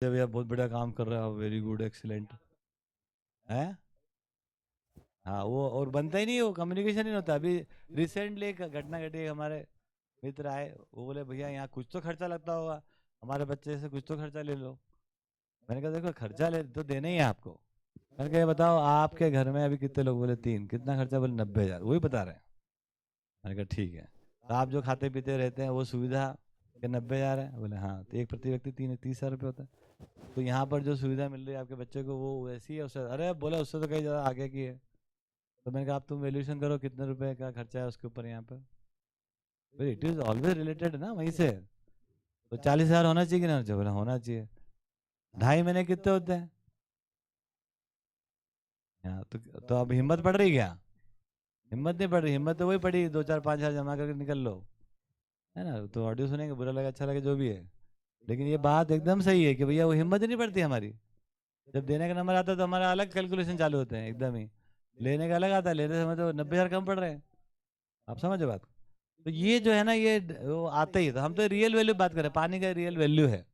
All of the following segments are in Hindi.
भैया बहुत बढ़िया काम कर रहे हो, वेरी गुड, एक्सीलेंट है। हाँ, वो और बनता ही नहीं, वो कम्युनिकेशन नहीं होता। अभी रिसेंटली एक घटना घटी, हमारे मित्र आए, वो बोले भैया यहाँ कुछ तो खर्चा लगता होगा, हमारे बच्चे से कुछ तो खर्चा ले लो। मैंने कहा देखो, खर्चा ले तो देना ही है आपको। मैंने कहा ये बताओ आपके घर में अभी कितने लोग? बोले 3। कितना खर्चा? बोले 90,000। वही बता रहे हैं। मैंने कहा ठीक है, तो आप जो खाते पीते रहते हैं वो सुविधा के 90,000 है? बोले हाँ। तो एक प्रति व्यक्ति 30,000 रुपये होता है। तो यहाँ पर जो सुविधा मिल रही है आपके बच्चे को वो वैसी है उससे? अरे बोला उससे तो कहीं ज़्यादा आगे की है। तो मैंने कहा आप तुम वैल्यूएशन करो कितने रुपए का खर्चा है उसके ऊपर यहाँ पर। भाई इट इज ऑलवेज रिलेटेड ना वहीं से। तो 40,000 होना चाहिए कि ना होना चाहिए? बोला होना चाहिए। 2.5 महीने कितने होते हैं? हाँ, तो अब हिम्मत पड़ रही क्या? हिम्मत नहीं पड़ रही। हिम्मत तो वही पड़ी, 2 4 5 हज़ार जमा करके निकल लो, है ना। तो ऑडियो सुनेंगे, बुरा लगे अच्छा लगे जो भी है, लेकिन ये बात एकदम सही है कि भैया वो हिम्मत ही नहीं पड़ती हमारी। जब देने का नंबर आता है तो हमारा अलग कैलकुलेशन चालू होते हैं एकदम ही। लेने का अलग आता है, लेने समय तो 90,000 कम पड़ रहे हैं। आप समझो बात। तो ये जो है ना, ये वो आते ही, तो हम तो रियल वैल्यू बात करें, पानी का रियल वैल्यू है।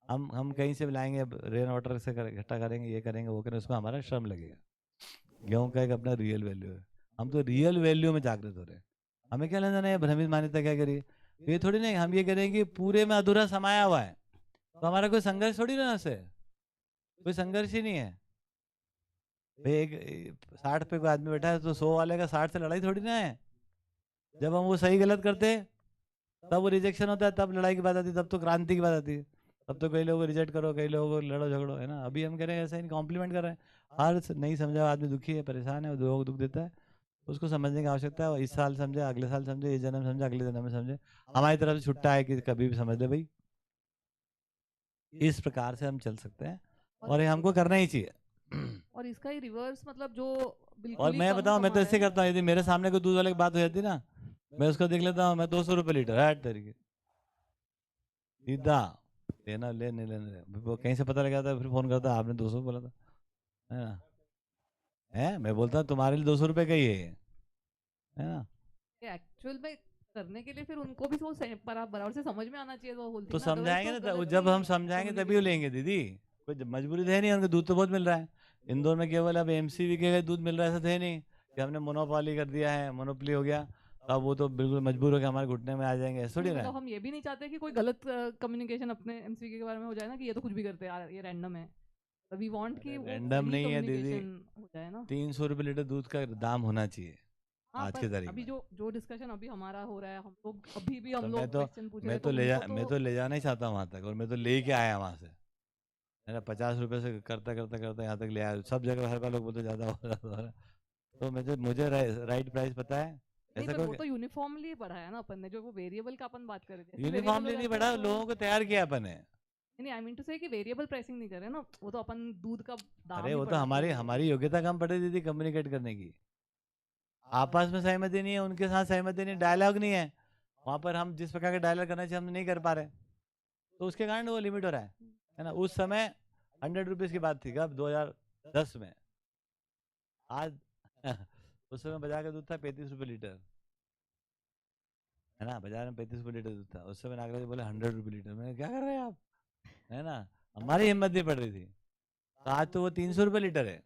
हम कहीं से भी लाएंगे, रेन वाटर से इकट्ठा करेंगे, ये करेंगे वो करेंगे, उसमें हमारा श्रम लगेगा। गेहूं का एक अपना रियल वैल्यू है। हम तो रियल वैल्यू में जागृत हो रहे हैं। हमें क्या लेना है भ्रमित मान्यता क्या करिए। ये थोड़ी नहीं, हम ये करेंगे कि पूरे में अधूरा समाया हुआ है, तो हमारा कोई संघर्ष थोड़ी ना से, कोई संघर्ष ही नहीं है। भाई एक 60 पे कोई आदमी बैठा है तो 100 वाले का 60 से लड़ाई थोड़ी ना है। जब हम वो सही गलत करते हैं तब वो रिजेक्शन होता है, तब लड़ाई की बात आती है, तब तो क्रांति की बात आती है। तब तो कई लोगों को रिजेक्ट करो, कई लोगों को लड़ो झगड़ो, है ना। अभी हम कह रहे हैं ऐसा ही कॉम्प्लीमेंट कर रहे हैं। नहीं समझा आदमी दुखी है, परेशान है, वो लोगों को दुख देता है, उसको समझने की आवश्यकता है। वो इस साल समझे, अगले साल समझे, इस जन्म समझे, अगले जन्म में समझे। हमारी तरफ से छुट्टा है कि कभी भी समझ ले भाई। इस प्रकार से हम चल सकते हैं और और ये हमको करना ही चाहिए। और इसका ही रिवर्स मतलब जो और बिल्कुल ही मैं कम बताऊं, मैं कमा तो रहे ऐसे हैं। करता हूँ, यदि मेरे सामने कोई दूध वाले की बात हो जाती ना, मैं उसको देख लेता हूँ, मैं 200 रुपये लीटर है तरीके सीधा। लेना ले, नहीं लेना ले। वो कहीं से पता लगा था, फिर फोन करता आपने 200 बोला था, है ना। है, मैं बोलता हूँ तुम्हारे लिए 200 रुपये का ही है ये, है ना। एक्चुअल में करने के लिए फिर उनको भी वो बराबर से समझ में आना चाहिए वो होल तो थिंग ना, अदरवाइज समझाएंगे तो ना, वो गलत जब हम ही समझाएंगे तभी वो कम्युनिकेशन लेंगे होगा। दीदी। कोई मजबूरी तो है नहीं, उनको दूध तो बहुत मिल रहा है। इंदौर में केवल अब एमसीवी के दूध मिल रहा है, ऐसा तो है नहीं कि हमने मोनोपोली कर दिया है, मोनोपोली हो गया तो अब वो तो बिल्कुल मजबूर हो के हमारे घुटने में आ जाएंगे, ऐसा नहीं थोड़ी ना है। मतलब हम ये भी नहीं चाहते कि कोई गलत कम्युनिकेशन अपने एमसीके के बारे में हो जाए ना, कि ये तो कुछ भी करते हैं यार, ये रैंडम है। वी वांट कि अरे वो रैंडम सही नहीं है दीदी, कम्युनिकेशन हो जाए ना। 300 रुपये लीटर दूध का दाम होना चाहिए हाँ, आज पर की तारीख अभी में। जो जो डिस्कशन अभी हमारा हो रहा है, हम लोग अभी भी तो हम लोग क्वेश्चन पूछ रहे मैं हैं, तो तो उनको तो मैं तो ले जाना ही चाहता हूँ वहां तक, और मैं तो ले के आया वहां से। मेरा 50 रुपये से करता करता करता यहाँ तक ले आया। सब जगह हर बार लोग बोलते ज्यादा हो रहा, ज्यादा हो रहा। तो मुझे राइट प्राइस पता है। नहीं, ऐसा पर वो करोगे? तो यूनिफॉर्मली पढ़ा है ना अपन ने, जो वो वेरिएबल का अपन बात कर रहे थे, ऐसे वेरिएबल हो यूनिफॉर्मली नहीं जाता है बढ़ा, तो। लोगों को तैयार किया अपन ने। नहीं, आई मीन टू से कि वेरिएबल प्राइसिंग नहीं कर रहे ना, वो तो अपन दूध का अरे दाम ही वो तो बढ़ाते हमारी हैं। हमारी योग्यता कम पड़ रही थी कम्युनिकेट करने की। आपस में सहमति नहीं है, उनके साथ सहमति नहीं, डायलॉग नहीं है। वहां पर हम जिस प्रकार का डायलॉग करना चाहिए हम नहीं कर पा रहे, तो उसके कारण वो लिमिट हो रहा है ना। उस समय 100 रुपीज की बात थी, कब? 2010 में। आज उस समय बाजार का दूध था 35 रुपये लीटर, है ना। बाजार में 35 रुपये लीटर दूध था उस समय। नागराज जी बोले 100 रुपये लीटर। मैंने क्या कर रहे हैं आप, है ना। हमारी हिम्मत नहीं पड़ रही थी। तो आज तो वो 300 रुपये लीटर है।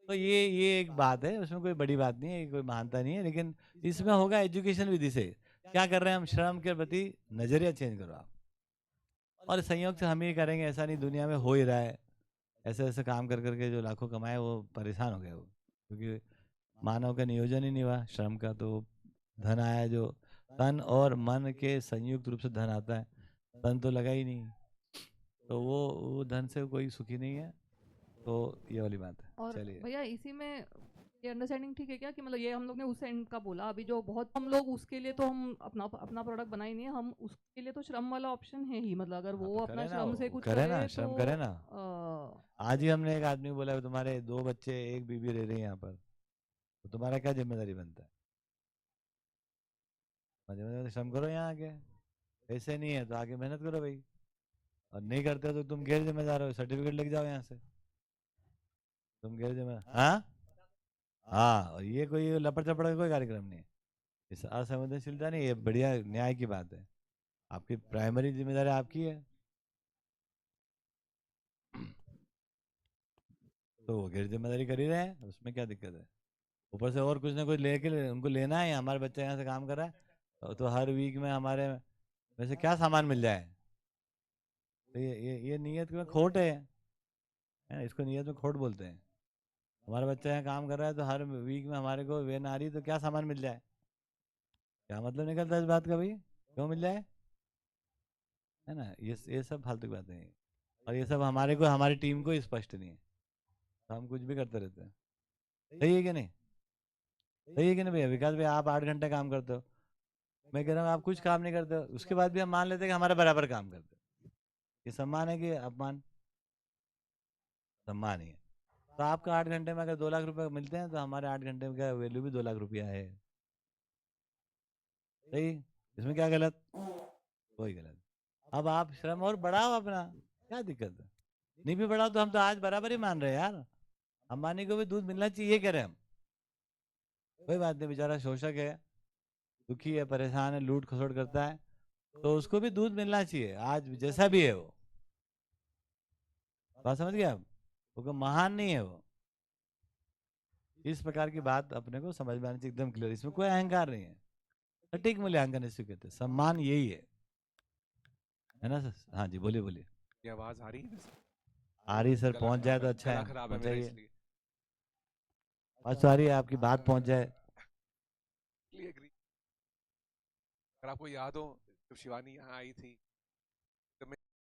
तो ये एक बात है, उसमें कोई बड़ी बात नहीं है, कोई महानता नहीं है, लेकिन इसमें होगा एजुकेशन विधि से। क्या कर रहे हैं हम, श्रम के प्रति नजरिया चेंज करो आप। और संयोग से हम ही करेंगे ऐसा नहीं, दुनिया में हो ही रहा है। ऐसे ऐसे काम कर करके जो लाखों कमाए वो परेशान हो गए वो, क्योंकि मानव का नियोजन ही नहीं हुआ श्रम का। तो धन आया जो तन और मन के संयुक्त रूप से धन आता है, तन तो लगा ही नहीं, तो वो धन से कोई सुखी नहीं है। तो ये वाली बात है। और चलिए। भैया इसी में ये अंडरस्टैंडिंग ठीक है क्या, कि मतलब ये हम लोग ने उस एंड का बोला, अभी जो बहुत हम लोग उसके लिए तो हम अपना अपना प्रोडक्ट बना ही नहीं है, हम उसके लिए तो श्रम वाला ऑप्शन है ही, मतलब अगर हाँ वो तो अपना करे ना, श्रम से कुछ करे करे ना, तो श्रम करे ना। आज ही हमने एक आदमी को बोला तुम्हारे 2 बच्चे एक बीबी रह रही है यहाँ पर, तो तुम्हारा क्या जिम्मेदारी बनता है? जिम्मेदारी श्रम करो यहाँ आके। पैसे नहीं है तो आगे मेहनत करो भाई, और नहीं करते हो तो तुम गैर जिम्मेदार हो, सर्टिफिकेट लेके जाओ यहाँ से, तुम गैर जिम्मेदार। हाँ हाँ, और ये कोई लपड़ चपड़ का कोई कार्यक्रम नहीं है। इस असंवेदनशीलता नहीं, ये बढ़िया न्याय की बात है। आपकी प्राइमरी जिम्मेदारी आपकी है। तो वो गैर जिम्मेदारी कर ही रहे हैं, उसमें क्या दिक्कत है। ऊपर से और कुछ ना कुछ लेके उनको लेना है, हमारे बच्चे यहाँ से काम कर रहा है तो हर वीक में हमारे वैसे क्या सामान मिल जाए। तो ये नीयत में खोट है ना, इसको नियत में खोट बोलते हैं। हमारा बच्चा यहाँ काम कर रहा है तो हर वीक में हमारे को वेन आ रही है तो क्या सामान मिल जाए, क्या मतलब निकलता है इस बात का भाई, क्यों मिल जाए, है ना। ये सब फालतू की बातें हैं, और ये सब हमारे को हमारी टीम को स्पष्ट नहीं है, तो हम कुछ भी करते रहते हैं। सही है कि नहीं, सही है कि नहीं भैया विकास भाई, आप 8 घंटे काम करते हो, मैं कह रहा हूँ आप कुछ काम नहीं करते हो, उसके बाद भी हम मान लेते हैं कि हमारे बराबर काम करते हो। ये सम्मान है कि अपमान, सम्मान ही है। तो आपका 8 घंटे में अगर 2 लाख रुपए मिलते हैं तो हमारे 8 घंटे का वैल्यू भी 2 लाख रुपया है। सही, इसमें क्या गलत, कोई गलत। अब आप श्रम और बढ़ाओ अपना, क्या दिक्कत है, नहीं भी बढ़ाओ तो हम तो आज बराबर ही मान रहे हैं यार, अंबानी को भी दूध मिलना चाहिए कह रहे हैं हम। कोई बात नहीं, बेचारा शोषक है, दुखी है, परेशान है, लूट खसोट करता है, तो उसको भी दूध मिलना चाहिए आज जैसा भी है वो। बात समझ गए आप, वो कोई महान नहीं है वो। इस प्रकार की बात अपने को समझ में आनी चाहिए, एकदम क्लियर, इसमें कोई अहंकार नहीं है, सटीक मूल्यांकन इसे कहते हैं, सम्मान यही है ना सर। हाँ जी बोलिए बोलिए। ये आवाज आ रही है वैसे? आ रही सर, गला पहुंच जाए खराब तो है, अच्छा गला है, खराब है मेरा पहुंचाइए। इसलिए। बस आ रही है आपकी बात पहुंच जाए। एग्री। अगर आपको याद हो जब शिवानी यहाँ आई थी